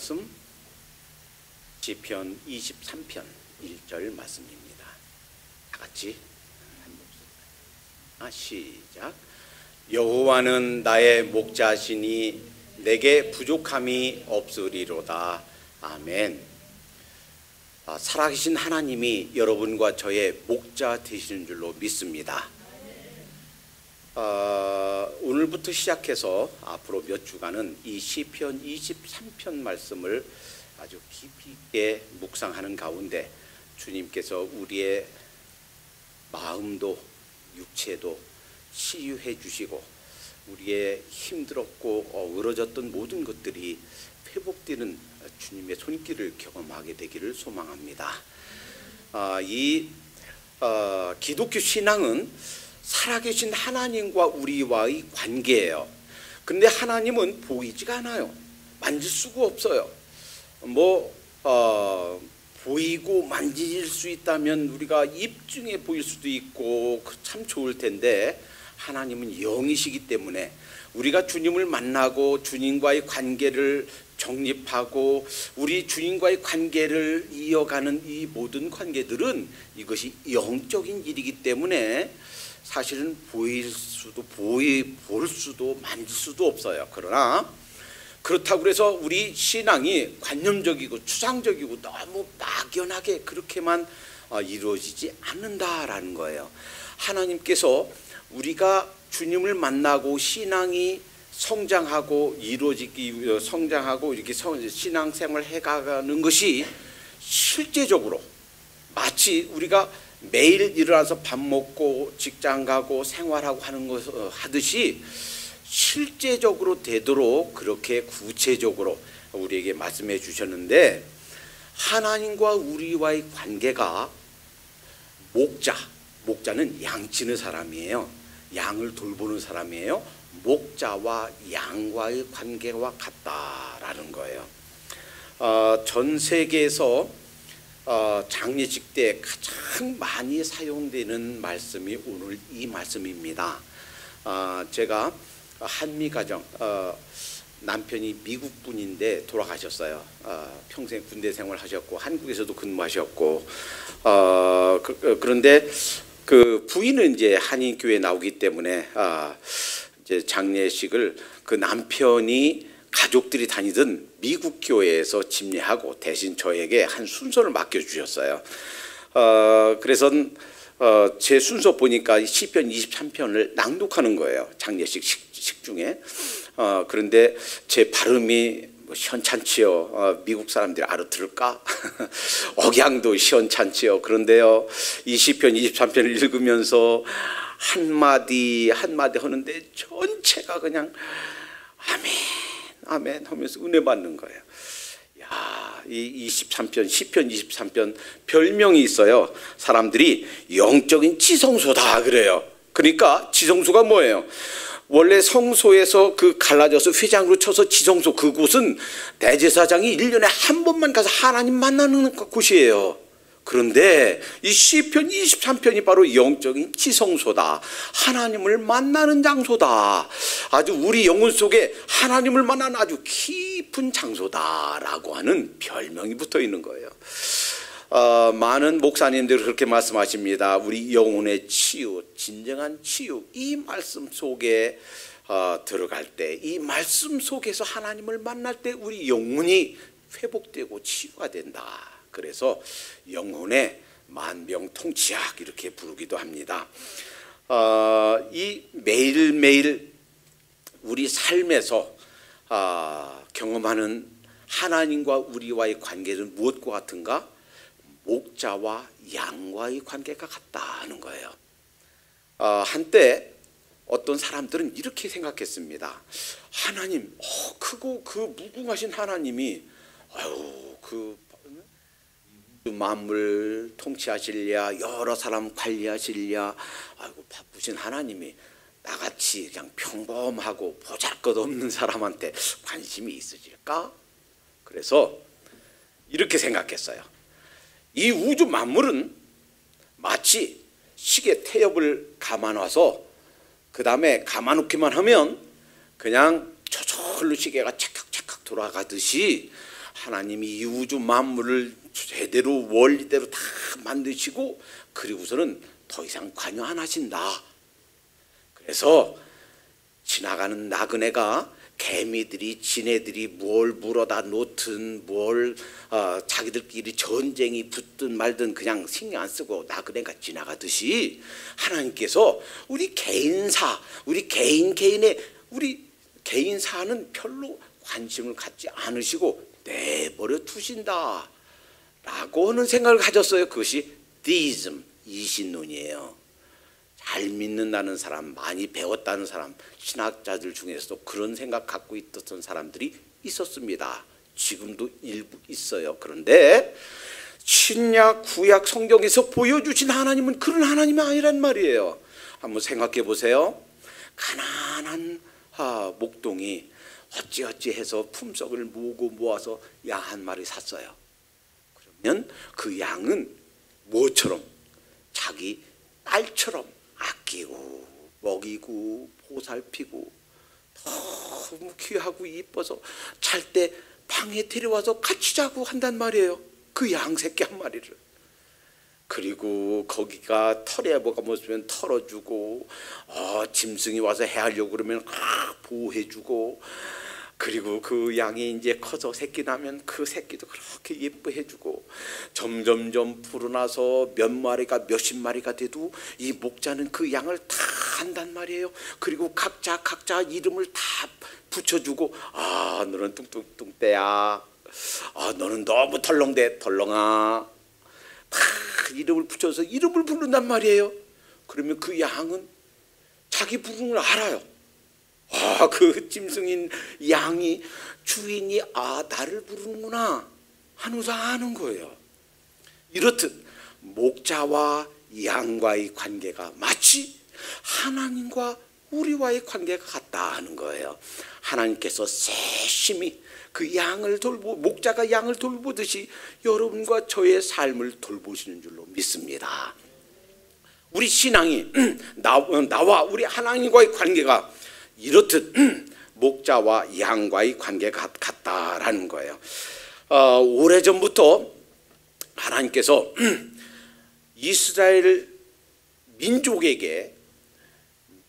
말씀 시편 23편 1절 말씀입니다. 다 같이 시작. 여호와는 나의 목자시니 내게 부족함이 없으리로다. 아멘. 살아계신 하나님이 여러분과 저의 목자 되시는 줄로 믿습니다. 오늘부터 시작해서 앞으로 몇 주간은 이 시편 23편 말씀을 아주 깊이 있게 묵상하는 가운데 주님께서 우리의 마음도 육체도 치유해 주시고 우리의 힘들었고 으러졌던 모든 것들이 회복되는 주님의 손길을 경험하게 되기를 소망합니다. 기독교 신앙은 살아계신 하나님과 우리와의 관계예요. 근데 하나님은 보이지가 않아요. 만질 수가 없어요. 보이고 만질 수 있다면 우리가 입중에 보일 수도 있고 참 좋을 텐데 하나님은 영이시기 때문에 우리가 주님을 만나고 주님과의 관계를 정립하고 우리 주님과의 관계를 이어가는 이 모든 관계들은 이것이 영적인 일이기 때문에 사실은 볼 수도 만질 수도 없어요. 그러나 그렇다고 해서 우리 신앙이 관념적이고 추상적이고 너무 막연하게 그렇게만 이루어지지 않는다라는 거예요. 하나님께서 우리가 주님을 만나고 신앙이 성장하고 성장하고 이렇게 신앙생활을 해가는 것이 실제적으로 마치 우리가 매일 일어나서 밥 먹고 직장 가고 생활하고 하는 것 하듯이 실제적으로 되도록 그렇게 구체적으로 우리에게 말씀해 주셨는데, 하나님과 우리와의 관계가 목자는 양 치는 사람이에요. 양을 돌보는 사람이에요. 목자와 양과의 관계와 같다라는 거예요. 전 세계에서 장례식 때 가장 많이 사용되는 말씀이 오늘 이 말씀입니다. 제가 한미가정, 남편이 미국 분인데 돌아가셨어요. 평생 군대 생활하셨고 한국에서도 근무하셨고 그런데 그 부인은 이제 한인교회에 나오기 때문에 이제 장례식을 그 남편이 가족들이 다니던 미국 교회에서 집례하고 대신 저에게 한 순서를 맡겨주셨어요. 그래서 제 순서 보니까 시편 23편을 낭독하는 거예요. 장례식 식중에. 그런데 제 발음이 시원찮지요. 미국 사람들이 알아들을까? 억양도 시원찮지요. 그런데요, 이 시편 23편을 읽으면서 한마디 한마디 하는데 전체가 그냥 아멘 아멘 하면서 은혜 받는 거예요. 이 23편, 시편 23편 별명이 있어요. 사람들이 영적인 지성소다 그래요. 그러니까 지성소가 뭐예요? 원래 성소에서 그 갈라져서 휘장으로 쳐서 지성소, 그곳은 대제사장이 1년에 한 번만 가서 하나님 만나는 곳이에요. 그런데 이 시편 23편이 바로 영적인 지성소다. 하나님을 만나는 장소다. 아주 우리 영혼 속에 하나님을 만나는 아주 깊은 장소다라고 하는 별명이 붙어 있는 거예요. 많은 목사님들이 그렇게 말씀하십니다. 우리 영혼의 치유, 진정한 치유, 이 말씀 속에 들어갈 때, 이 말씀 속에서 하나님을 만날 때 우리 영혼이 회복되고 치유가 된다. 그래서 영혼의 만병통치약 이렇게 부르기도 합니다. 이 매일매일 우리 삶에서 경험하는 하나님과 우리와의 관계는 무엇과 같은가? 목자와 양과의 관계가 같다는 거예요. 한때 어떤 사람들은 이렇게 생각했습니다. 하나님, 크고 그 무궁하신 하나님이 그 만물 통치하실랴, 여러 사람 관리하실랴, 아이고 바쁘신 하나님이 나같이 그냥 평범하고 보잘것없는 사람한테 관심이 있으실까? 그래서 이렇게 생각했어요. 이 우주 만물은 마치 시계 태엽을 감아놔서 그 다음에 감아놓기만 하면 그냥 저절로 시계가 착각착각 돌아가듯이 하나님이 이 우주 만물을 제대로 원리대로 다 만드시고 그리고서는 더 이상 관여 안 하신다. 그래서 지나가는 나그네가 개미들이 지네들이 뭘 물어다 놓든 뭘 자기들끼리 전쟁이 붙든 말든 그냥 신경 안 쓰고 나그네가 지나가듯이 하나님께서 우리 개인사, 우리 개인의 우리 개인사는 별로 관심을 갖지 않으시고 내버려 두신다 라고 하는 생각을 가졌어요. 그것이 디이즘, 이신론이에요. 잘 믿는다는 사람, 많이 배웠다는 사람, 신학자들 중에서도 그런 생각 갖고 있었던 사람들이 있었습니다. 지금도 일부 있어요. 그런데 신약, 구약 성경에서 보여주신 하나님은 그런 하나님이 아니란 말이에요. 한번 생각해 보세요. 가난한 목동이 어찌어찌 해서 품삯을 모으고 모아서 양 한 마리 샀어요. 그러면 그 양은 뭐처럼? 자기 딸처럼 아끼고 먹이고 보살피고 너무 귀하고 이뻐서 잘 때 방에 데려와서 같이 자고 한단 말이에요. 그 양 새끼 한 마리를. 그리고 거기가 털에 뭐가 묻으면 털어주고 짐승이 와서 해하려고 그러면 보호해주고, 그리고 그 양이 이제 커서 새끼 나면 그 새끼도 그렇게 예뻐해주고, 점점점 불어나서 몇 마리가 몇십 마리가 돼도 이 목자는 그 양을 다 한단 말이에요. 그리고 각자 이름을 다 붙여주고, 너는 뚱뚱뚱떼야, 너는 너무 덜렁대 덜렁아, 다 이름을 붙여서 이름을 부른단 말이에요. 그러면 그 양은 자기 부름을 알아요. 그 짐승인 양이 주인이 나를 부르는구나 하면서 아는 거예요. 이렇듯 목자와 양과의 관계가 마치 하나님과 우리와의 관계가 같다 하는 거예요. 하나님께서 세심히 그 양을 목자가 양을 돌보듯이 여러분과 저의 삶을 돌보시는 줄로 믿습니다. 우리 신앙이 나와 우리 하나님과의 관계가 이렇듯 목자와 양과의 관계가 같다라는 거예요. 오래전부터 하나님께서 이스라엘 민족에게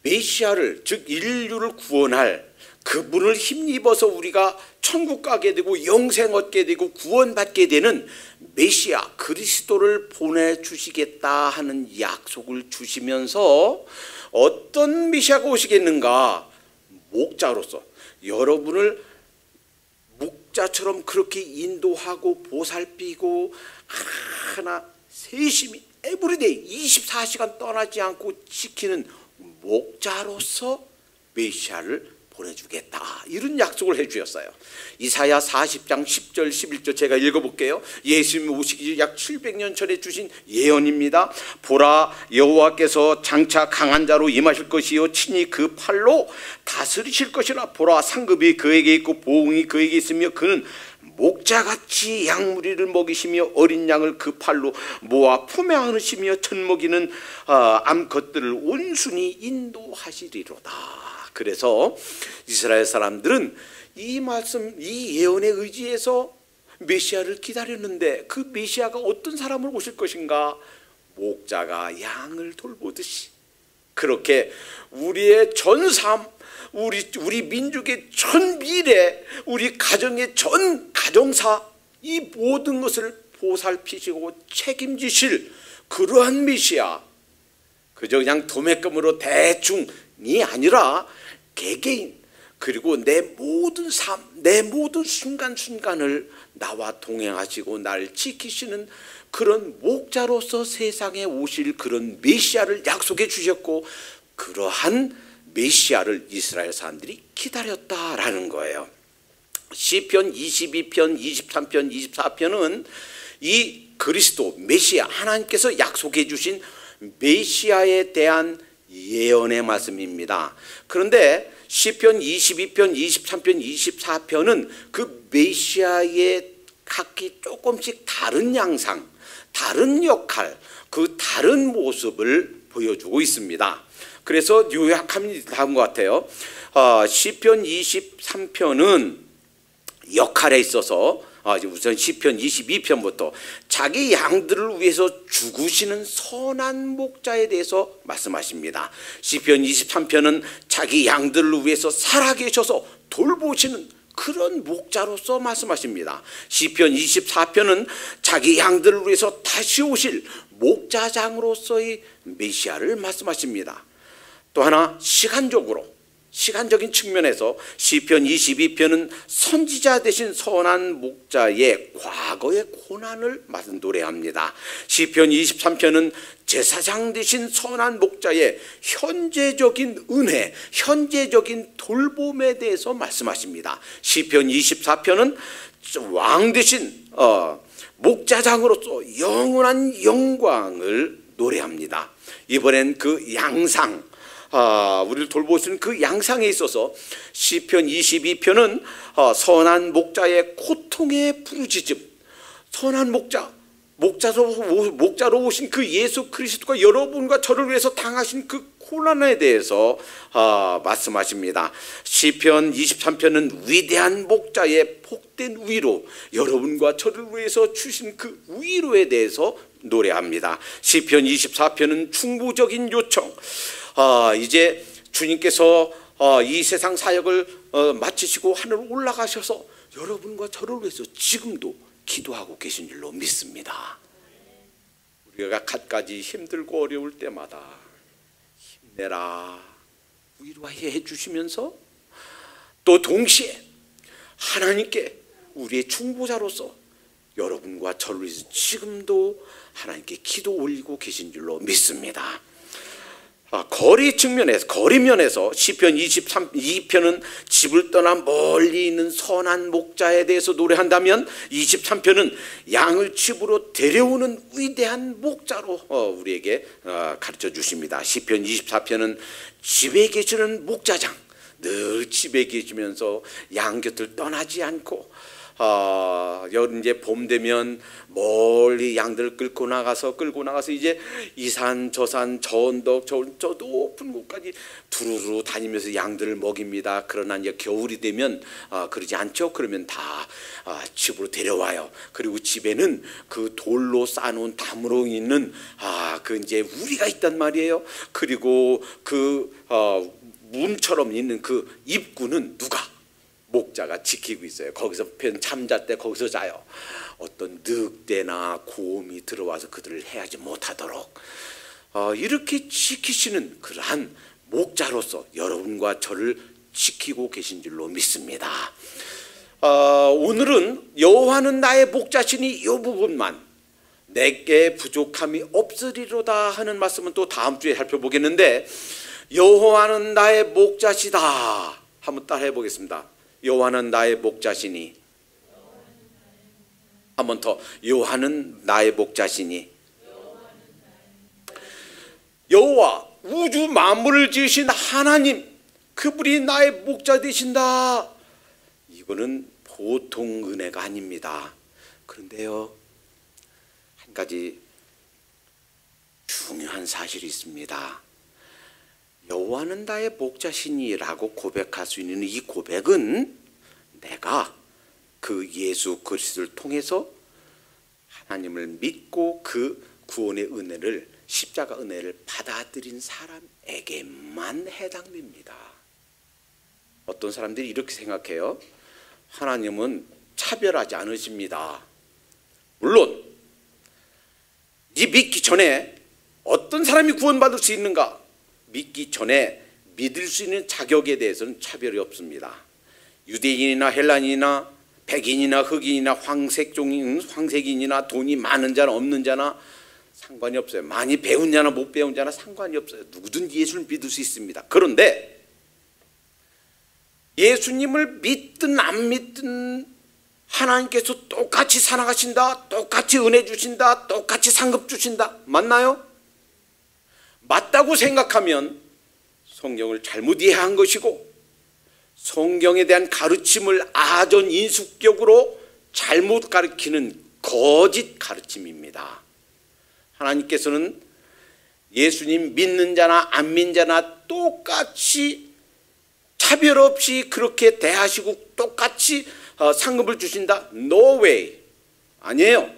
메시아를, 즉 인류를 구원할 그분을 힘입어서 우리가 천국 가게 되고 영생 얻게 되고 구원받게 되는 메시아 그리스도를 보내주시겠다 하는 약속을 주시면서 어떤 메시아가 오시겠는가? 목자로서 여러분을 목자처럼 그렇게 인도하고 보살피고 하나 세심히 에브리데이 24시간 떠나지 않고 지키는 목자로서 메시아를 보내주겠다, 이런 약속을 해주셨어요. 이사야 40장 10절 11절 제가 읽어볼게요. 예수님 오시기 약 700년 전에 주신 예언입니다. 보라, 여호와께서 장차 강한 자로 임하실 것이요 친히 그 팔로 다스리실 것이라. 보라, 상급이 그에게 있고 보응이 그에게 있으며 그는 목자같이 양무리를 먹이시며 어린 양을 그 팔로 모아 품에 안으시며 젖먹이는 암컷들을 온순히 인도하시리로다. 그래서 이스라엘 사람들은 이 말씀, 이 예언에 의지해서 메시아를 기다렸는데 그 메시아가 어떤 사람으로 오실 것인가? 목자가 양을 돌보듯이 그렇게 우리의 전 삶, 우리 민족의 전 미래, 우리 가정의 전 가정사, 이 모든 것을 보살피시고 책임지실 그러한 메시아, 그저 그냥 도매금으로 대충이 아니라 개개인, 그리고 내 모든 삶, 내 모든 순간순간을 나와 동행하시고 날 지키시는 그런 목자로서 세상에 오실 그런 메시아를 약속해 주셨고, 그러한 메시아를 이스라엘 사람들이 기다렸다라는 거예요. 시편 22편, 23편, 24편은 이 그리스도 메시아, 하나님께서 약속해 주신 메시아에 대한 예언의 말씀입니다. 그런데 시편 22편, 23편, 24편은 그 메시아의 각기 조금씩 다른 양상, 다른 역할, 그 다른 모습을 보여주고 있습니다. 그래서 요약하면 다음 것 같아요. 시편 23편은 역할에 있어서 우선 시편 22편부터 자기 양들을 위해서 죽으시는 선한 목자에 대해서 말씀하십니다. 시편 23편은 자기 양들을 위해서 살아계셔서 돌보시는 그런 목자로서 말씀하십니다. 시편 24편은 자기 양들을 위해서 다시 오실 목자장으로서의 메시아를 말씀하십니다. 또 하나 시간적인 측면에서 시편 22편은 선지자 되신 선한 목자의 과거의 고난을 노래합니다. 시편 23편은 제사장 되신 선한 목자의 현재적인 은혜, 현재적인 돌봄에 대해서 말씀하십니다. 시편 24편은 왕 되신 목자장으로서 영원한 영광을 노래합니다. 이번엔 그 양상, 우리를 돌보시는 그 양상에 있어서 시편 22편은 선한 목자의 고통의 부르짖음, 선한 목자로 오신 그 예수 그리스도가 여러분과 저를 위해서 당하신 그 고난에 대해서 말씀하십니다. 시편 23편은 위대한 목자의 복된 위로, 여러분과 저를 위해서 주신 그 위로에 대해서 노래합니다. 시편 24편은 충부적인 요청, 이제 주님께서 이 세상 사역을 마치시고 하늘로 올라가셔서 여러분과 저를 위해서 지금도 기도하고 계신 줄로 믿습니다. 우리가 갖가지 힘들고 어려울 때마다 힘내라 위로해 주시면서 또 동시에 하나님께 우리의 중보자로서 여러분과 저를 위해서 지금도 하나님께 기도 올리고 계신 줄로 믿습니다. 거리 면에서 시편 22편은 집을 떠나 멀리 있는 선한 목자에 대해서 노래한다면 23편은 양을 집으로 데려오는 위대한 목자로 우리에게 가르쳐 주십니다. 시편 24편은 집에 계시는 목자장, 늘 집에 계시면서 양 곁을 떠나지 않고 이제 봄 되면 멀리 양들을 끌고 나가서 이제 이 산 저 산 저 언덕 저 높은 곳까지 두루루 다니면서 양들을 먹입니다. 그러나 이제 겨울이 되면 그러지 않죠. 그러면 다 집으로 데려와요. 그리고 집에는 그 돌로 쌓아놓은 담으로 있는 그 이제 우리가 있단 말이에요. 그리고 그 문처럼 있는 그 입구는 누가? 목자가 지키고 있어요. 거기서 잠잘 때 거기서 자요. 어떤 늑대나 곰이 들어와서 그들을 해하지 못하도록 이렇게 지키시는 그러한 목자로서 여러분과 저를 지키고 계신 줄로 믿습니다. 오늘은 여호와는 나의 목자시니 이 부분만 내게 부족함이 없으리로다 하는 말씀은 또 다음 주에 살펴보겠는데, 여호와는 나의 목자시다 한번 따라해 보겠습니다. 여호와는 나의 목자시니, 한 번 더, 여호와는 나의 목자시니. 여호와, 우주 만물을 지으신 하나님, 그분이 나의 목자 되신다. 이거는 보통 은혜가 아닙니다. 그런데요, 한 가지 중요한 사실이 있습니다. 여호와는 나의 목자시니라고 고백할 수 있는 이 고백은 내가 그 예수 그리스도를 통해서 하나님을 믿고 그 구원의 은혜를, 십자가 은혜를 받아들인 사람에게만 해당됩니다. 어떤 사람들이 이렇게 생각해요. 하나님은 차별하지 않으십니다. 물론 이 믿기 전에 어떤 사람이 구원받을 수 있는가? 믿기 전에 믿을 수 있는 자격에 대해서는 차별이 없습니다. 유대인이나 헬라인이나 백인이나 흑인이나 황색인이나 돈이 많은 자나 없는 자나 상관이 없어요. 많이 배운 자나 못 배운 자나 상관이 없어요. 누구든지 예수를 믿을 수 있습니다. 그런데 예수님을 믿든 안 믿든 하나님께서 똑같이 살아가신다, 똑같이 은혜 주신다, 똑같이 상급 주신다. 맞나요? 맞다고 생각하면 성경을 잘못 이해한 것이고, 성경에 대한 가르침을 아전 인수격으로 잘못 가르치는 거짓 가르침입니다. 하나님께서는 예수님 믿는 자나 안 믿는 자나 똑같이 차별 없이 그렇게 대하시고 똑같이 상급을 주신다? No way. 아니에요.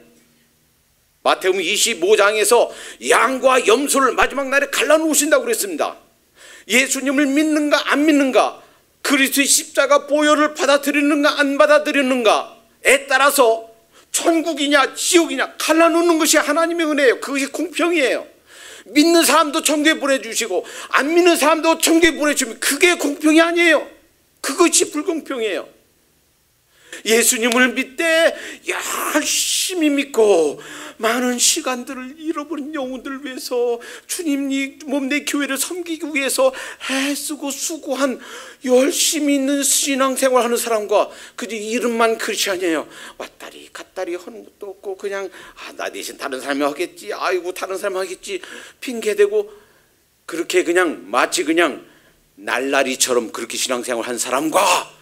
마태복음 25장에서 양과 염소를 마지막 날에 갈라놓으신다고 그랬습니다. 예수님을 믿는가 안 믿는가, 그리스도의 십자가 보혈을 받아들이는가 안 받아들이는가에 따라서 천국이냐 지옥이냐 갈라놓는 것이 하나님의 은혜예요. 그것이 공평이에요. 믿는 사람도 천국에 보내주시고 안 믿는 사람도 천국에 보내주시면 그게 공평이 아니에요. 그것이 불공평이에요. 예수님을 믿되 열심히 믿고 많은 시간들을 잃어버린 영혼들을 위해서 주님이 몸내 교회를 섬기기 위해서 애쓰고 수고한 열심히 있는 신앙생활하는 사람과 그저 이름만 크리스찬이에요. 왔다리 갔다리 하는 것도 없고 그냥 나 대신 다른 사람이 하겠지, 아이고 다른 사람이 하겠지 핑계대고 그렇게 그냥 마치 그냥 날라리처럼 그렇게 신앙생활한 사람과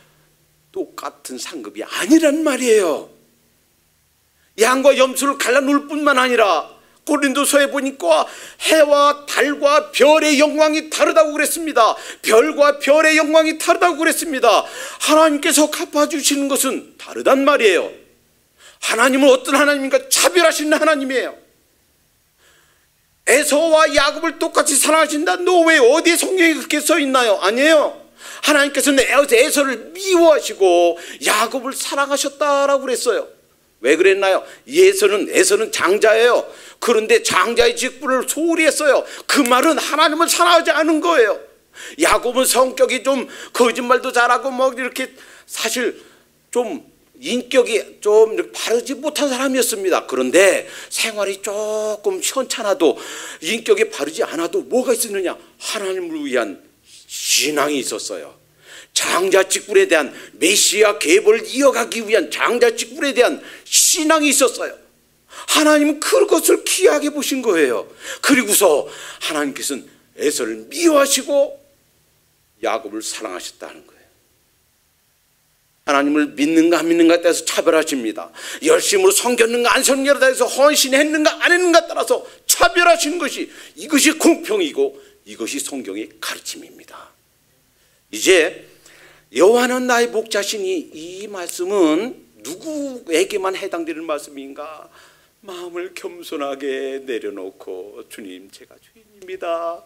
똑같은 상급이 아니란 말이에요. 양과 염소를 갈라놓을 뿐만 아니라 고린도서에 보니까 해와 달과 별의 영광이 다르다고 그랬습니다. 별과 별의 영광이 다르다고 그랬습니다. 하나님께서 갚아주시는 것은 다르단 말이에요. 하나님은 어떤 하나님인가? 차별하시는 하나님이에요. 에서와 야곱을 똑같이 사랑하신다? 너 왜 어디에 성경에 그렇게 써 있나요? 아니에요. 하나님께서는 에서를 미워하시고 야곱을 사랑하셨다라고 그랬어요. 왜 그랬나요? 에서는 장자예요. 그런데 장자의 직분을 소홀히 했어요. 그 말은 하나님을 사랑하지 않은 거예요. 야곱은 성격이 좀 거짓말도 잘하고 뭐 이렇게 사실 좀 인격이 좀 바르지 못한 사람이었습니다. 그런데 생활이 조금 시원찮아도 인격이 바르지 않아도 뭐가 있었느냐? 하나님을 위한 신앙이 있었어요. 장자 직분에 대한 메시아 계보를 이어가기 위한 장자 직분에 대한 신앙이 있었어요. 하나님은 그것을 귀하게 보신 거예요. 그리고서 하나님께서는 에서를 미워하시고 야곱을 사랑하셨다는 거예요. 하나님을 믿는가 안 믿는가에 따라서 차별하십니다. 열심으로 섬겼는가 안 섬겼는가에 따라서 헌신했는가 안 했는가에 따라서 차별하시는 것이, 이것이 공평이고 이것이 성경의 가르침입니다. 이제 여호와는 나의 목자시니, 이 말씀은 누구에게만 해당되는 말씀인가? 마음을 겸손하게 내려놓고 주님 제가 죄인입니다.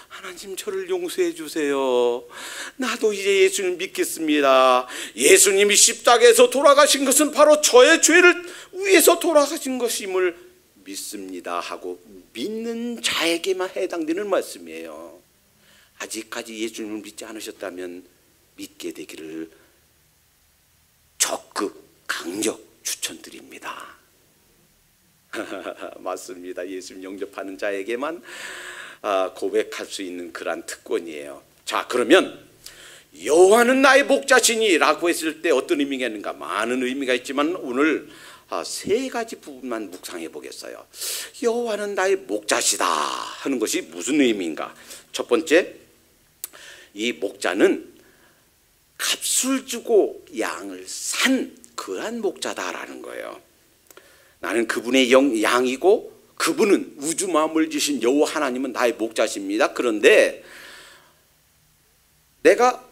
하나님 저를 용서해 주세요. 나도 이제 예수님 믿겠습니다. 예수님이 십자가에서 돌아가신 것은 바로 저의 죄를 위해서 돌아가신 것임을 믿습니다 하고 믿는 자에게만 해당되는 말씀이에요. 아직까지 예수님을 믿지 않으셨다면 믿게 되기를 적극 강력 추천드립니다. 맞습니다. 예수님 영접하는 자에게만 고백할 수 있는 그러한 특권이에요. 자, 그러면 여호와는 나의 목자시니 라고 했을 때 어떤 의미가 있는가? 많은 의미가 있지만 오늘 세 가지 부분만 묵상해 보겠어요. 여호와는 나의 목자시다 하는 것이 무슨 의미인가? 첫 번째, 이 목자는 값을 주고 양을 산 그러한 목자다라는 거예요. 나는 그분의 양이고 그분은 우주 만물을 지신 여호와 하나님은 나의 목자십니다. 그런데 내가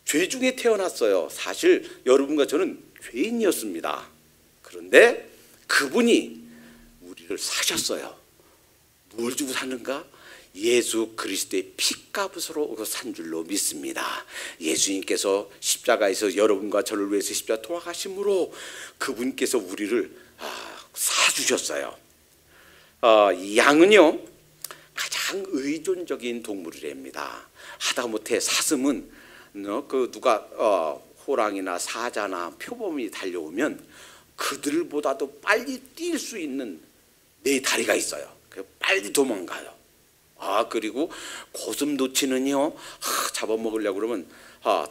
죄 중에 태어났어요. 사실 여러분과 저는 죄인이었습니다. 그런데 그분이 우리를 사셨어요. 뭘 주고 샀는가? 예수 그리스도의 피값으로 산 줄로 믿습니다. 예수님께서 십자가에서 여러분과 저를 위해서 십자가 돌아가심으로 그분께서 우리를 사주셨어요. 양은요 가장 의존적인 동물이랍니다. 하다못해 사슴은 누가 호랑이나 사자나 표범이 달려오면 그들보다도 빨리 뛸 수 있는 네 다리가 있어요. 빨리 도망가요. 그리고 고슴도치는요 잡아먹으려고 그러면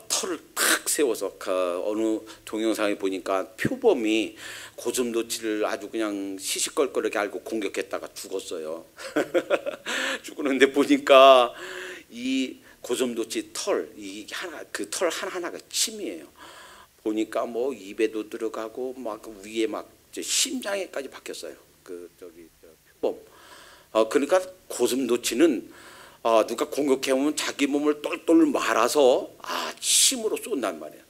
털을 탁 세워서 어느 동영상에 보니까 표범이 고슴도치를 아주 그냥 시시껄껄하게 알고 공격했다가 죽었어요. 죽었는데 보니까 이 고슴도치 털, 그 털 하나하나가 침이에요. 보니까 뭐 입에도 들어가고 막 위에 막 심장에까지 박혔어요. 표범. 그러니까 고슴도치는 누가 공격해오면 자기 몸을 똘똘 말아서 침으로 쏜단 말이에요.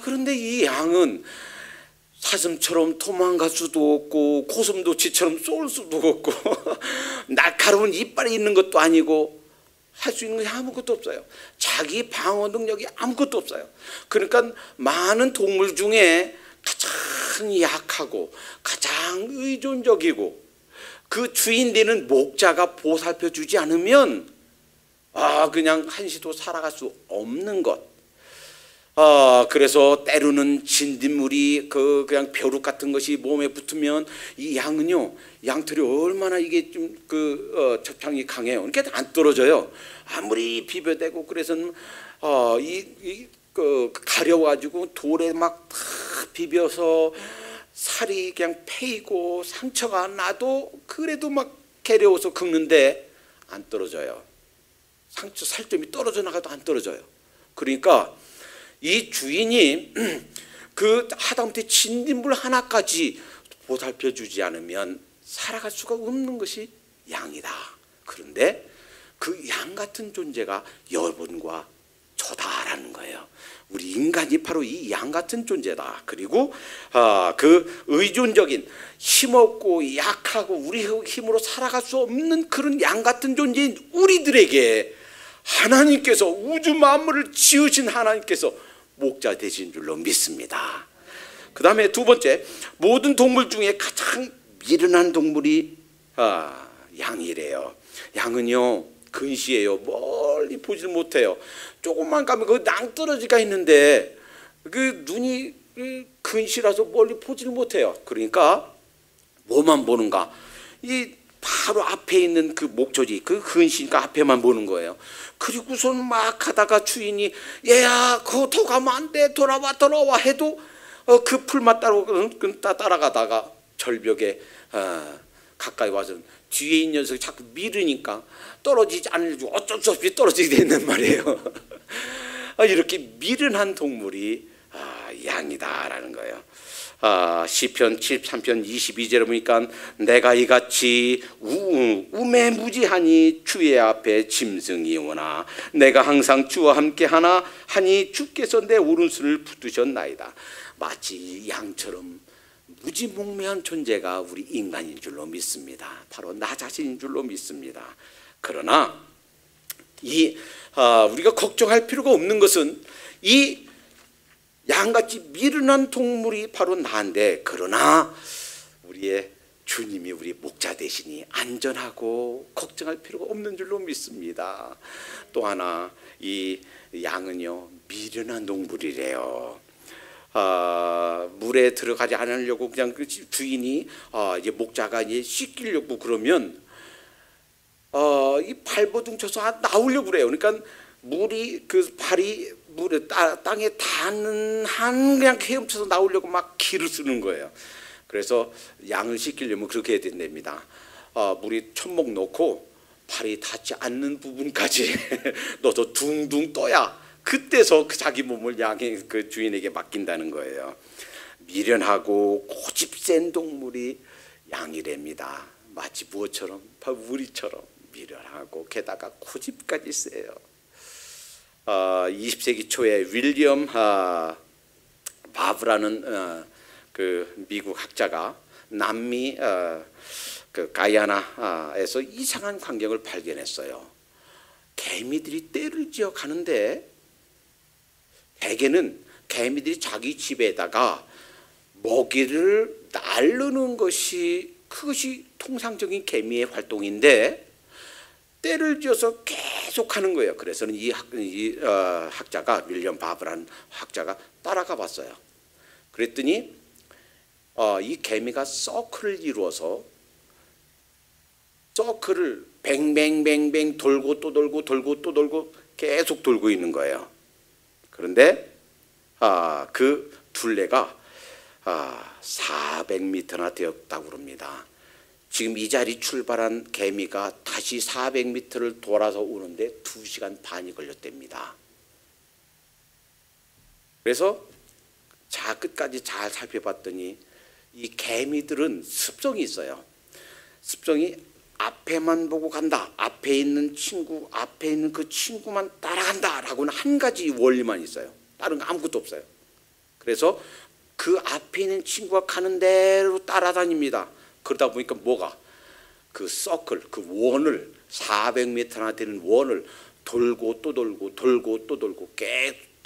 그런데 이 양은 사슴처럼 도망갈 수도 없고 고슴도치처럼 쏠 수도 없고 날카로운 이빨이 있는 것도 아니고 할 수 있는 게 아무것도 없어요. 자기 방어 능력이 아무것도 없어요. 그러니까 많은 동물 중에 가장 약하고 가장 의존적이고 그 주인 되는 목자가 보살펴 주지 않으면 그냥 한시도 살아갈 수 없는 것. 그래서 때로는 진딧물이 그냥 벼룩 같은 것이 몸에 붙으면 이 양은요, 양털이 얼마나 이게 좀 접착이 강해요. 그러니까 안 떨어져요. 아무리 비벼대고 그래서는 가려가지고 돌에 막 비벼서 살이 그냥 패이고 상처가 나도 그래도 막 개려워서 긁는데 안 떨어져요. 살점이 떨어져 나가도 안 떨어져요. 그러니까 이 주인이 하다못해 진딧물 하나까지 보살펴 주지 않으면 살아갈 수가 없는 것이 양이다. 그런데 그 양 같은 존재가 여러분과 저다라는 거예요. 우리 인간이 바로 이 양 같은 존재다. 그리고 그 의존적인 힘없고 약하고 우리 힘으로 살아갈 수 없는 그런 양 같은 존재인 우리들에게 하나님께서 우주 만물을 지으신 하나님께서 목자 되신 줄로 믿습니다. 그 다음에 두 번째, 모든 동물 중에 가장 미련한 동물이 양이래요. 양은요 근시해요. 멀리 보질 못해요. 조금만 가면 그 낭떠러지가 있는데 그 눈이 근시라서 멀리 보질 못해요. 그러니까 뭐만 보는가? 이 바로 앞에 있는 그 목젖이 그 근시니까 앞에만 보는 거예요. 그리고선 막 하다가 주인이 얘야 그거 더 가면 안 돼 돌아와 해도 그 풀만 따라가다가 절벽에 가까이 와서 뒤에 있는 녀석이 자꾸 밀으니까 떨어지지 않으려고 어쩔 수 없이 떨어지게 된단 말이에요. 이렇게 미련한 동물이 양이다라는 거예요. 시편 73편 22절에 보니까 내가 이같이 우매무지하니 주의 앞에 짐승이오나 내가 항상 주와 함께하나 하니 주께서 내 오른손을 붙드셨나이다. 마치 양처럼 무지몽매한 존재가 우리 인간인 줄로 믿습니다. 바로 나 자신인 줄로 믿습니다. 그러나 우리가 걱정할 필요가 없는 것은 이 양같이 미련한 동물이 바로 나인데, 그러나 우리의 주님이 우리 목자 되시니 안전하고 걱정할 필요가 없는 줄로 믿습니다. 또 하나, 이 양은요 미련한 동물이래요. 물에 들어가지 않으려고 그냥 그 주인이 이제 목자가 이제 씻기려고 그러면 이 발버둥 쳐서 나오려고 그래요. 그러니까 물이 그 발이 물에 땅에 닿는 한 그냥 헤엄쳐서 나오려고 막 기를 쓰는 거예요. 그래서 양을 씻기려면 그렇게 해야 된답니다. 물이 천목 넣고 발이 닿지 않는 부분까지 넣어서 둥둥 떠야 그때서 자기 몸을 양의 그 주인에게 맡긴다는 거예요. 미련하고 고집센 동물이 양이랍니다. 마치 무엇처럼? 바로 우리처럼 미련하고 게다가 고집까지 세요. 20세기 초에 윌리엄 바브라는 그 미국 학자가 남미 그 가야나에서 이상한 광경을 발견했어요. 개미들이 떼를 지어 가는데 대개는 개미들이 자기 집에다가 먹이를 나르는 것이 그것이 통상적인 개미의 활동인데 떼를 지어서 계속 하는 거예요. 그래서는 이 학자가 윌리엄 바브라는 학자가 따라가 봤어요. 그랬더니 이 개미가 서클을 이루어서 서클을 뱅뱅뱅뱅 돌고 또 돌고 돌고 또 돌고 계속 돌고 있는 거예요. 그런데 그 둘레가 400m나 되었다고 그럽니다. 지금 이 자리 출발한 개미가 다시 400m를 돌아서 오는데 2시간 반이 걸렸답니다. 그래서 끝까지 잘 살펴봤더니 이 개미들은 습성이 있어요. 습성이 앞에만 보고 간다. 앞에 있는 친구, 앞에 있는 그 친구만 따라간다 라고는 한 가지 원리만 있어요. 다른 거 아무것도 없어요. 그래서 그 앞에 있는 친구가 가는 대로 따라다닙니다. 그러다 보니까 뭐가? 그 서클, 그 원을 400m나 되는 원을 돌고 또 돌고 돌고 또 돌고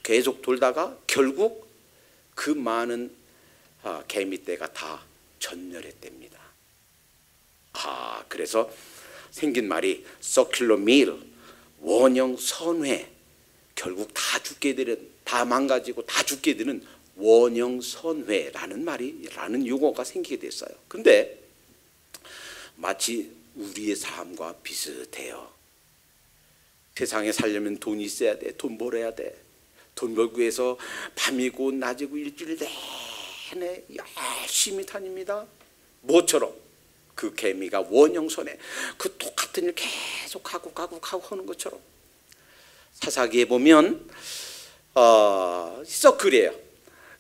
계속 돌다가 결국 그 많은 개미떼가 다 전멸했답니다. 그래서 생긴 말이 서큘러 밀, 원형 선회, 결국 다 죽게 되는, 다 망가지고 다 죽게 되는 원형 선회라는 라는 용어가 생기게 됐어요. 근데 마치 우리의 삶과 비슷해요. 세상에 살려면 돈이 있어야 돼. 돈 벌어야 돼. 돈 벌기 위해서 밤이고 낮이고 일주일 내내 열심히 다닙니다. 뭐처럼? 그 개미가 원형선에 그 똑같은 일 계속 하고 하는 것처럼. 사사기에 보면 서클이에요.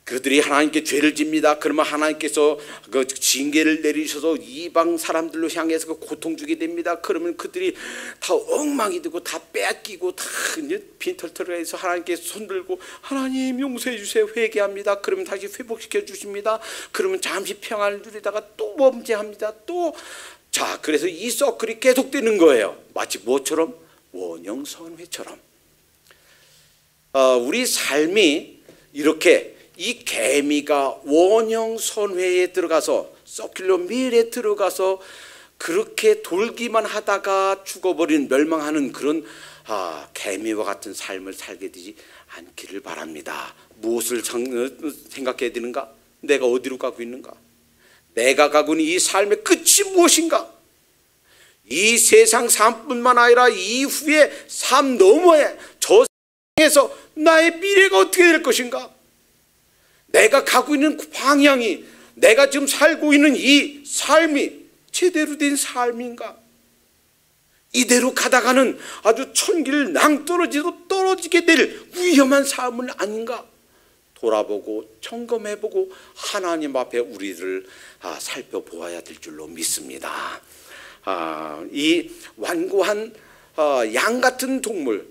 그들이 하나님께 죄를 집니다. 그러면 하나님께서 그 징계를 내리셔서 이방 사람들로 향해서 그 고통 주게 됩니다. 그러면 그들이 다 엉망이 되고 다 빼앗기고 다 빈털털해서 하나님께 손들고 하나님 용서해 주세요 회개합니다. 그러면 다시 회복시켜 주십니다. 그러면 잠시 평안을 누리다가 또 범죄합니다. 또 자, 그래서 이 서클이 계속되는 거예요. 마치 뭐처럼? 원형선회처럼. 우리 삶이 이렇게 이 개미가 원형선회에 들어가서 서큘러 밀에 들어가서 그렇게 돌기만 하다가 죽어버린 멸망하는 그런 개미와 같은 삶을 살게 되지 않기를 바랍니다. 무엇을 생각해야 되는가? 내가 어디로 가고 있는가? 내가 가고 있는 이 삶의 끝이 무엇인가? 이 세상 삶뿐만 아니라 이후의 삶 너머에 저 세상에서 나의 미래가 어떻게 될 것인가? 내가 가고 있는 방향이, 내가 지금 살고 있는 이 삶이 제대로 된 삶인가? 이대로 가다가는 아주 천길 낭떠러지도 떨어지게 될 위험한 삶은 아닌가? 돌아보고 점검해보고 하나님 앞에 우리를 살펴보아야 될 줄로 믿습니다. 이 완고한 양 같은 동물,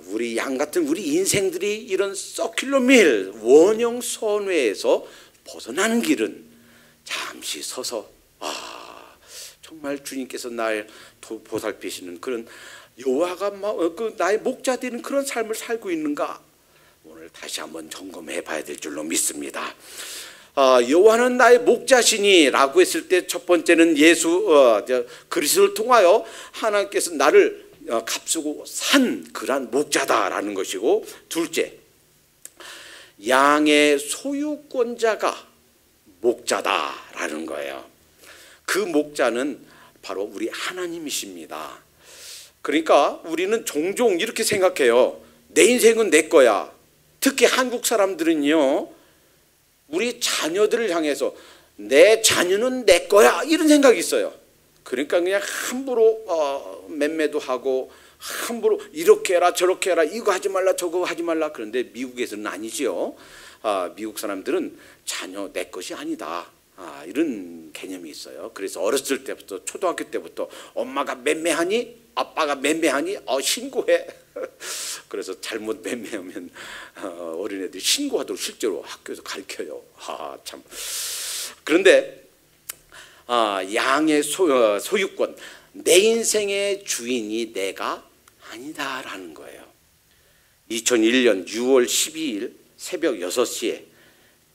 우리 양 같은 우리 인생들이 이런 서큘러 밀, 원형 선회에서 벗어나는 길은 잠시 서서 정말 주님께서 날 보살피시는 그런 여호와가 나의 목자 되는 그런 삶을 살고 있는가? 오늘 다시 한번 점검해 봐야 될 줄로 믿습니다. 여호와는 나의 목자시니 라고 했을 때 첫 번째는 그리스도를 통하여 하나님께서 나를 값쓰고 산 그런 목자다라는 것이고, 둘째, 양의 소유권자가 목자다라는 거예요. 그 목자는 바로 우리 하나님이십니다. 그러니까 우리는 종종 이렇게 생각해요. 내 인생은 내 거야. 특히 한국 사람들은요, 우리 자녀들을 향해서 내 자녀는 내 거야 이런 생각이 있어요. 그러니까 그냥 함부로 맴매도 하고 함부로 이렇게 해라 저렇게 해라 이거 하지 말라 저거 하지 말라. 그런데 미국에서는 아니지요. 미국 사람들은 자녀 내 것이 아니다. 이런 개념이 있어요. 그래서 어렸을 때부터 초등학교 때부터 엄마가 맴매하니 아빠가 맴매하니 신고해. 그래서 잘못 맴매하면 어린애들이 신고하도록 실제로 학교에서 가르쳐요. 참. 그런데 양의 소유권, 내 인생의 주인이 내가 아니다라는 거예요. 2001년 6월 12일 새벽 6시에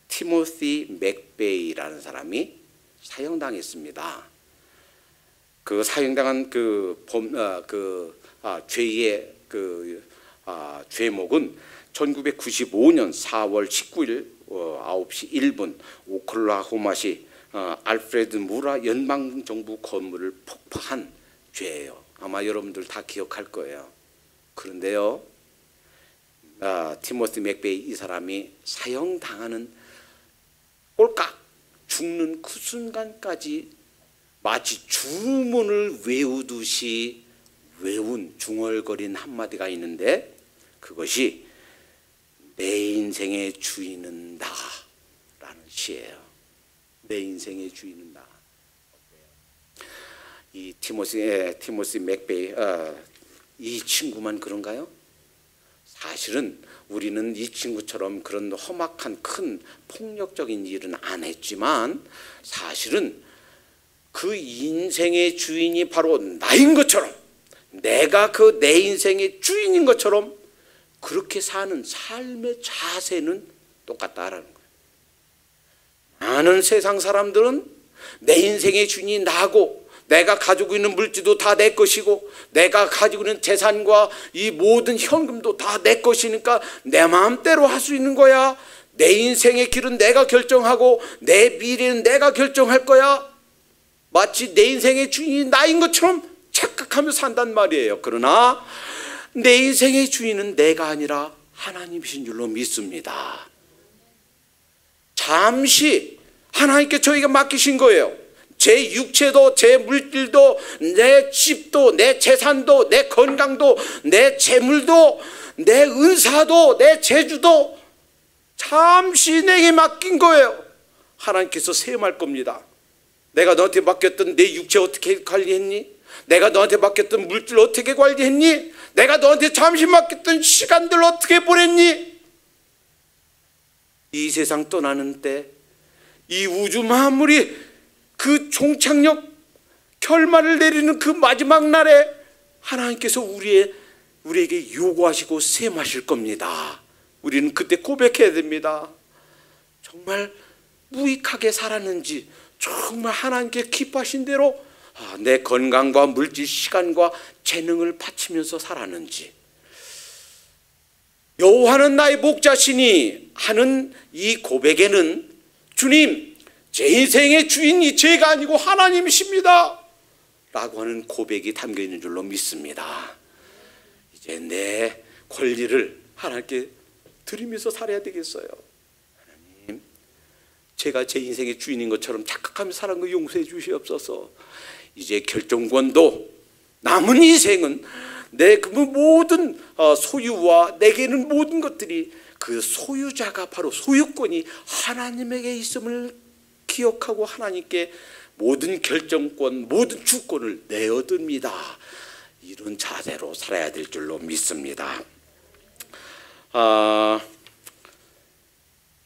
티모시 맥베이라는 사람이 사형당했습니다. 그 사형당한 죄의 죄목은 1995년 4월 19일 9시 1분 오클라호마시 알프레드 무라 연방정부 건물을 폭파한 죄예요. 아마 여러분들 다 기억할 거예요. 그런데요, 티모시 맥베이 이 사람이 사형당하는 꼴깍 죽는 그 순간까지 마치 주문을 외우듯이 외운 중얼거린 한마디가 있는데, 그것이 내 인생의 주인은 나라는 시예요. 내 인생의 주인은 나. 이 티모시 맥베이 이 친구만 그런가요? 사실은 우리는 이 친구처럼 그런 험악한 큰 폭력적인 일은 안 했지만 사실은 그 인생의 주인이 바로 나인 것처럼, 내가 그 내 인생의 주인인 것처럼 그렇게 사는 삶의 자세는 똑같다라는 거예요. 많은 세상 사람들은 내 인생의 주인이 나고 내가 가지고 있는 물질도 다 내 것이고 내가 가지고 있는 재산과 이 모든 현금도 다 내 것이니까 내 마음대로 할 수 있는 거야. 내 인생의 길은 내가 결정하고 내 미래는 내가 결정할 거야. 마치 내 인생의 주인이 나인 것처럼 착각하며 산단 말이에요. 그러나 내 인생의 주인은 내가 아니라 하나님이신 줄로 믿습니다. 잠시 하나님께 저희가 맡기신 거예요. 제 육체도 제 물질도 내 집도 내 재산도 내 건강도 내 재물도 내 은사도 내 재주도 잠시 내게 맡긴 거예요. 하나님께서 세움할 겁니다. 내가 너한테 맡겼던 내 육체 어떻게 관리했니? 내가 너한테 맡겼던 물질 어떻게 관리했니? 내가 너한테 잠시 맡겼던 시간들 어떻게 보냈니? 이 세상 떠나는 때 이 우주 만물이 그 종착역 결말을 내리는 그 마지막 날에 하나님께서 우리에게 요구하시고 셈하실 겁니다. 우리는 그때 고백해야 됩니다. 정말 무익하게 살았는지, 정말 하나님께 기뻐하신 대로 내 건강과 물질, 시간과 재능을 바치면서 살았는지. 여호와는 나의 목자시니 하는 이 고백에는 주님, 제 인생의 주인이 제가 아니고 하나님이십니다 라고 하는 고백이 담겨 있는 줄로 믿습니다. 이제 내 권리를 하나님께 드리면서 살아야 되겠어요. 하나님, 제가 제 인생의 주인인 것처럼 착각하며 살은 거 용서해 주시옵소서. 이제 결정권도 남은 인생은 내 그 모든 소유와 내게는 모든 것들이 그 소유자가 바로 소유권이 하나님에게 있음을 기억하고 하나님께 모든 결정권, 모든 주권을 내어듭니다. 이런 자세로 살아야 될 줄로 믿습니다.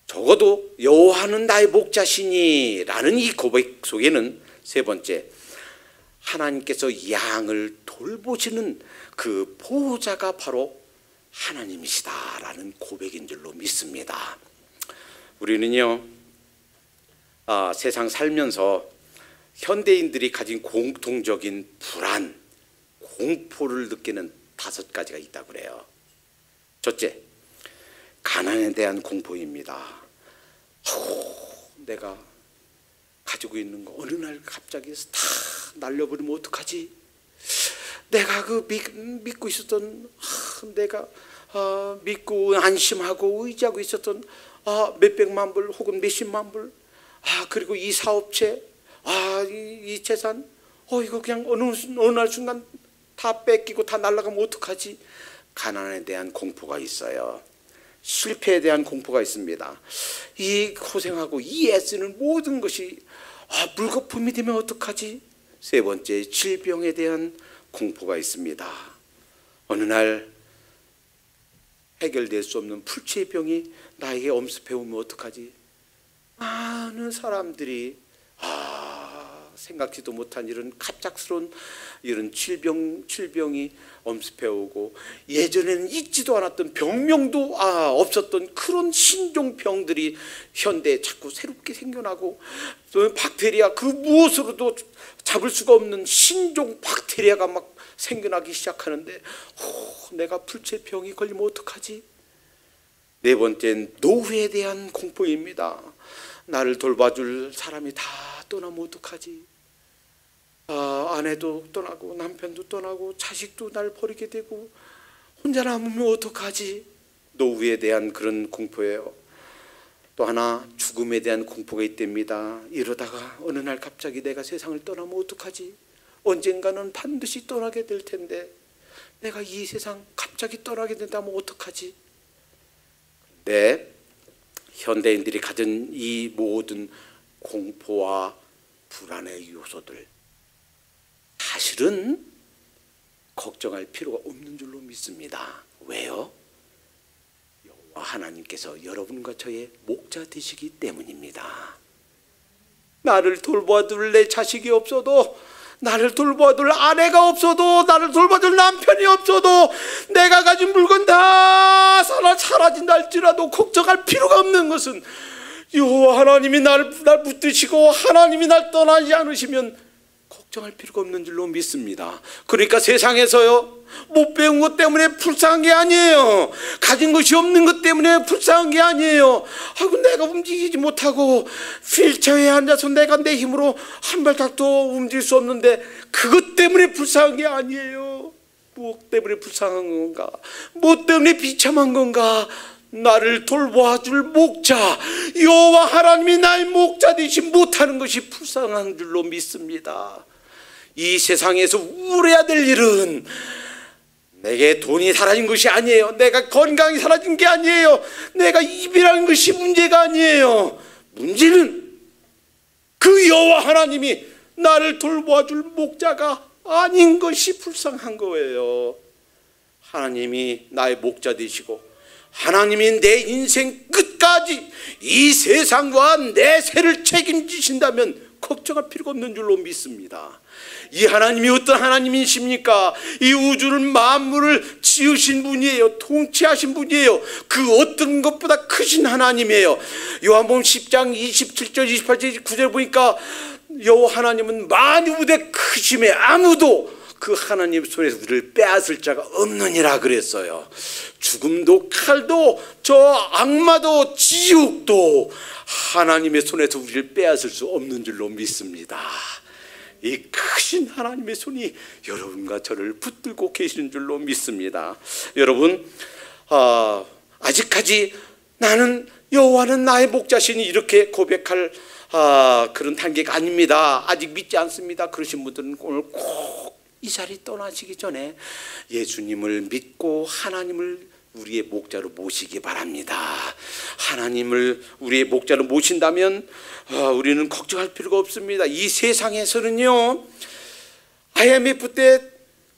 적어도 여호와는 나의 목자시니 라는 이 고백 속에는 세 번째, 하나님께서 양을 돌보시는 그 보호자가 바로 하나님이시다라는 고백인 줄로 믿습니다. 우리는요, 세상 살면서 현대인들이 가진 공통적인 불안, 공포를 느끼는 5가지가 있다고 그래요. 첫째, 가난에 대한 공포입니다. 내가 가지고 있는 거 어느 날 갑자기 다 날려버리면 어떡하지? 내가 그 믿고 있었던, 내가 믿고 안심하고 의지하고 있었던 몇백만 불 혹은 몇십만 불, 그리고 이 사업체, 이 재산, 이거 그냥 어느 날 순간 다 뺏기고 다 날아가면 어떡하지? 가난에 대한 공포가 있어요. 실패에 대한 공포가 있습니다. 이 고생하고 이 애쓰는 모든 것이 물거품이 되면 어떡하지? 세 번째, 질병에 대한 공포가 있습니다. 어느 날 해결될 수 없는 풀치의 병이 나에게 엄습해 오면 어떡하지? 많은 사람들이 생각지도 못한 이런 갑작스러운 이런 질병이 엄습해 오고, 예전에는 있지도 않았던 병명도 없었던 그런 신종병들이 현대에 자꾸 새롭게 생겨나고, 또 박테리아, 그 무엇으로도 잡을 수가 없는 신종 박테리아가 막 생겨나기 시작하는데 내가 풀체병이 걸리면 어떡하지? 네 번째는 노후에 대한 공포입니다. 나를 돌봐줄 사람이 다 떠나면 어떡하지? 아내도 떠나고 남편도 떠나고 자식도 날 버리게 되고 혼자 남으면 어떡하지? 노후에 대한 그런 공포예요. 또 하나, 죽음에 대한 공포가 있답니다. 이러다가 어느 날 갑자기 내가 세상을 떠나면 어떡하지? 언젠가는 반드시 떠나게 될 텐데 내가 이 세상 갑자기 떠나게 된다면 어떡하지? 네, 현대인들이 가진 이 모든 공포와 불안의 요소들, 사실은 걱정할 필요가 없는 줄로 믿습니다. 왜요? 여호와 하나님께서 여러분과 저의 목자 되시기 때문입니다. 나를 돌봐줄 내 자식이 없어도, 나를 돌봐줄 아내가 없어도, 나를 돌봐줄 남편이 없어도, 내가 가진 물건 다 사라진다 할지라도 걱정할 필요가 없는 것은 여호와 하나님이 날 붙드시고 하나님이 날 떠나지 않으시면 걱정할 필요가 없는 줄로 믿습니다. 그러니까 세상에서요, 못 배운 것 때문에 불쌍한 게 아니에요. 가진 것이 없는 것 때문에 불쌍한 게 아니에요. 아이고, 내가 움직이지 못하고 휠체어에 앉아서 내가 내 힘으로 한 발짝도 움직일 수 없는데 그것 때문에 불쌍한 게 아니에요. 무엇 때문에 불쌍한 건가? 무엇 때문에 비참한 건가? 나를 돌봐줄 목자, 여호와 하나님이 나의 목자 되시 못하는 것이 불쌍한 줄로 믿습니다. 이 세상에서 우려해야 될 일은 내게 돈이 사라진 것이 아니에요. 내가 건강이 사라진 게 아니에요. 내가 이별한 것이 문제가 아니에요. 문제는 그 여호와 하나님이 나를 돌봐줄 목자가 아닌 것이 불쌍한 거예요. 하나님이 나의 목자 되시고 하나님이 내 인생 끝까지 이 세상과 내 세를 책임지신다면 걱정할 필요가 없는 줄로 믿습니다. 이 하나님이 어떤 하나님이십니까? 이 우주를 만물을 지으신 분이에요. 통치하신 분이에요. 그 어떤 것보다 크신 하나님이에요. 요한복음 10장 27절 28절 29절 보니까 여호와 하나님은 만유보다 크심에 아무도 그 하나님 손에서 우리를 빼앗을 자가 없느니라 그랬어요. 죽음도 칼도 저 악마도 지옥도 하나님의 손에서 우리를 빼앗을 수 없는 줄로 믿습니다. 이 크신 하나님의 손이 여러분과 저를 붙들고 계시는 줄로 믿습니다. 여러분, 아직까지 나는 여호와는 나의 목자시니 이렇게 고백할 그런 단계가 아닙니다. 아직 믿지 않습니다. 그러신 분들은 오늘 꼭 이 자리 떠나시기 전에 예수님을 믿고 하나님을 우리의 목자로 모시기 바랍니다. 하나님을 우리의 목자로 모신다면 우리는 걱정할 필요가 없습니다. 이 세상에서는요, IMF 때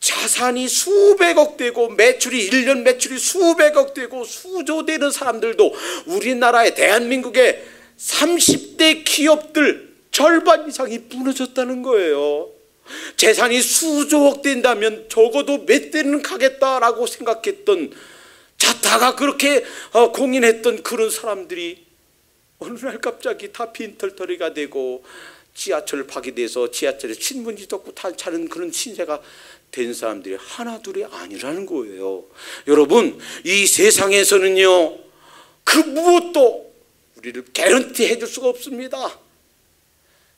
자산이 수백억 되고 매출이 1년 매출이 수백억 되고 수조 되는 사람들도 우리나라의 대한민국의 30대 기업들 절반 이상이 무너졌다는 거예요. 재산이 수조억 된다면 적어도 몇 대는 가겠다라고 생각했던, 자타가 그렇게 공인했던 그런 사람들이 어느 날 갑자기 다 빈털터리가 되고 지하철 파괴돼서 지하철에 신문지도 없고 탈차는 그런 신세가 된 사람들이 하나둘이 아니라는 거예요. 여러분, 이 세상에서는요, 그 무엇도 우리를 개런티 해줄 수가 없습니다.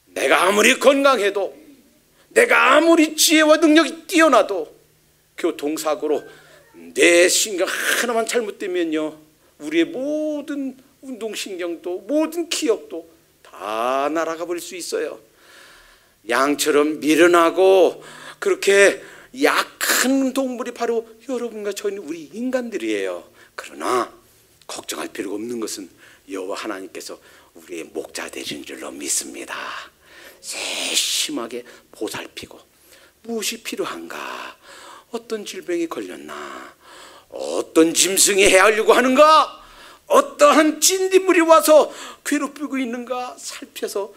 내가 아무리 건강해도, 내가 아무리 지혜와 능력이 뛰어나도 교통사고로 내 신경 하나만 잘못되면요, 우리의 모든 운동신경도 모든 기억도 다 날아가 버릴 수 있어요. 양처럼 미련하고 그렇게 약한 동물이 바로 여러분과 저희는 우리 인간들이에요. 그러나 걱정할 필요가 없는 것은 여호와 하나님께서 우리의 목자 되신 줄로 믿습니다. 세심하게 보살피고 무엇이 필요한가, 어떤 질병이 걸렸나, 어떤 짐승이 헤아리려고 하는가, 어떠한 진딧물이 와서 괴롭히고 있는가 살펴서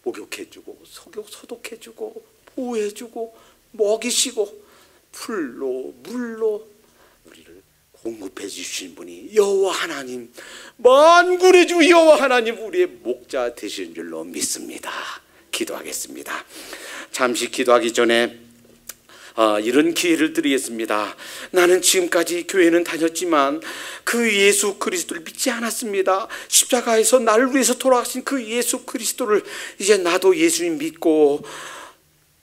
목욕해주고 소독해주고 보호해주고 먹이시고 풀로 물로 우리를 공급해 주신 분이 여호와 하나님, 만군의 주 여호와 하나님, 우리의 목자 되신 줄로 믿습니다. 기도하겠습니다. 잠시 기도하기 전에 이런 기회를 드리겠습니다. 나는 지금까지 교회는 다녔지만 그 예수 그리스도를 믿지 않았습니다. 십자가에서 나를 위해서 돌아가신 그 예수 그리스도를 이제 나도 예수님 믿고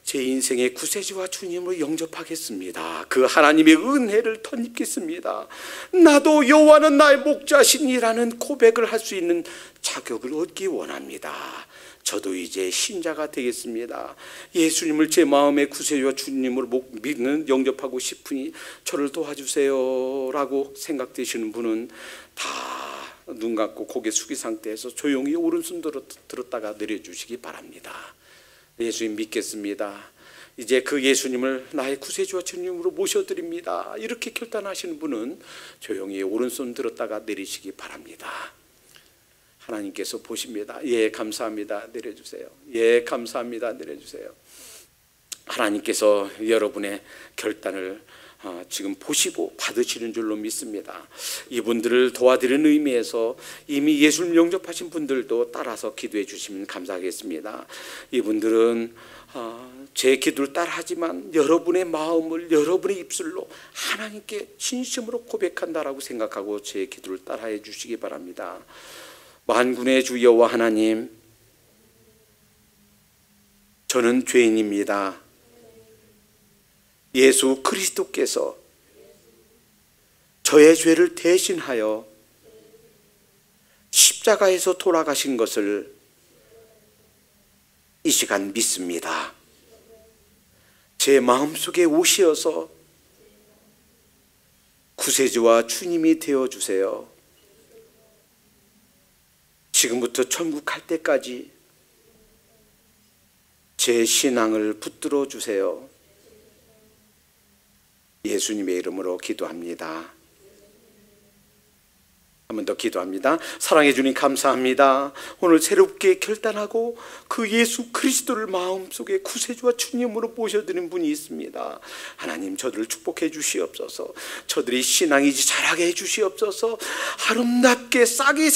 제 인생의 구세주와 주님으로 영접하겠습니다. 그 하나님의 은혜를 덧입겠습니다. 나도 여호와는 나의 목자시니라는 고백을 할 수 있는 자격을 얻기 원합니다. 저도 이제 신자가 되겠습니다. 예수님을 제 마음의 구세주와 주님으로 믿는 영접하고 싶으니 저를 도와주세요 라고 생각되시는 분은 다 눈 감고 고개 숙인 상태에서 조용히 오른손 들었다가 내려주시기 바랍니다. 예수님 믿겠습니다. 이제 그 예수님을 나의 구세주와 주님으로 모셔드립니다. 이렇게 결단하시는 분은 조용히 오른손 들었다가 내리시기 바랍니다. 하나님께서 보십니다. 예, 감사합니다. 내려주세요. 예, 감사합니다. 내려주세요. 하나님께서 여러분의 결단을 지금 보시고 받으시는 줄로 믿습니다. 이분들을 도와드리는 의미에서 이미 예수를 영접하신 분들도 따라서 기도해 주시면 감사하겠습니다. 이분들은 제 기도를 따라하지만 여러분의 마음을 여러분의 입술로 하나님께 진심으로 고백한다라고 생각하고 제 기도를 따라해 주시기 바랍니다. 만군의 주 여호와 하나님, 저는 죄인입니다. 예수 그리스도께서 저의 죄를 대신하여 십자가에서 돌아가신 것을 이 시간 믿습니다. 제 마음속에 오시어서 구세주와 주님이 되어주세요. 지금부터 천국 갈 때까지 제 신앙을 붙들어 주세요. 예수님의 이름으로 기도합니다. 한 번 더 기도합니다. 사랑해 주님 감사합니다. 오늘 새롭게 결단하고 그 예수 그리스도를 마음속에 구세주와 주님으로 모셔드린 분이 있습니다. 하나님, 저들을 축복해 주시옵소서. 저들이 신앙이 자라게 해 주시옵소서. 아름답게 싹이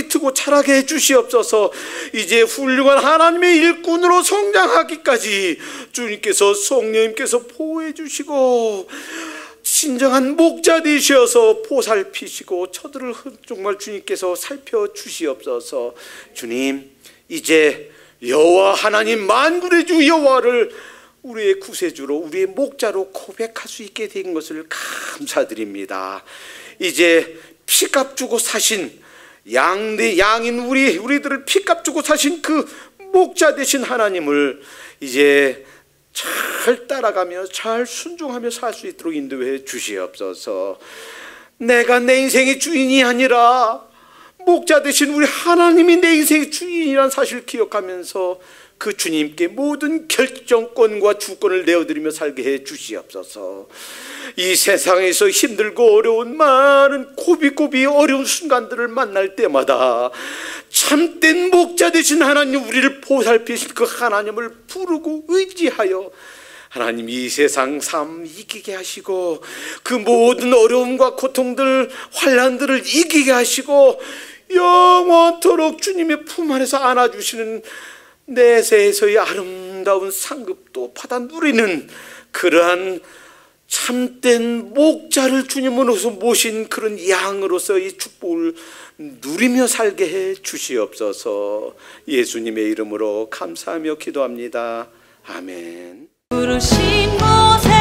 트고 자라게 해 주시옵소서. 이제 훌륭한 하나님의 일꾼으로 성장하기까지 주님께서, 성령님께서 보호해 주시고 진정한 목자 되셔서 보살피시고 저들을 정말 주님께서 살펴주시옵소서. 주님, 이제 여호와 하나님, 만군의 주 여호와를 우리의 구세주로, 우리의 목자로 고백할 수 있게 된 것을 감사드립니다. 이제 피값 주고 사신 양인 우리들을 피값 주고 사신 그 목자 되신 하나님을 이제 잘 따라가며 잘 순종하며 살 수 있도록 인도해 주시옵소서. 내가 내 인생의 주인이 아니라 목자 되신 우리 하나님이 내 인생의 주인이라는 사실을 기억하면서 그 주님께 모든 결정권과 주권을 내어드리며 살게 해 주시옵소서. 이 세상에서 힘들고 어려운 많은 고비고비 어려운 순간들을 만날 때마다 참된 목자 되신 하나님, 우리를 보살피신 그 하나님을 부르고 의지하여 하나님 이 세상 삶 이기게 하시고 그 모든 어려움과 고통들, 환난들을 이기게 하시고 영원토록 주님의 품 안에서 안아주시는 내세에서의 아름다운 상급도 받아 누리는 그러한 참된 목자를 주님으로서 모신 그런 양으로서의 축복을 누리며 살게 해 주시옵소서. 예수님의 이름으로 감사하며 기도합니다. 아멘. 부르신 곳에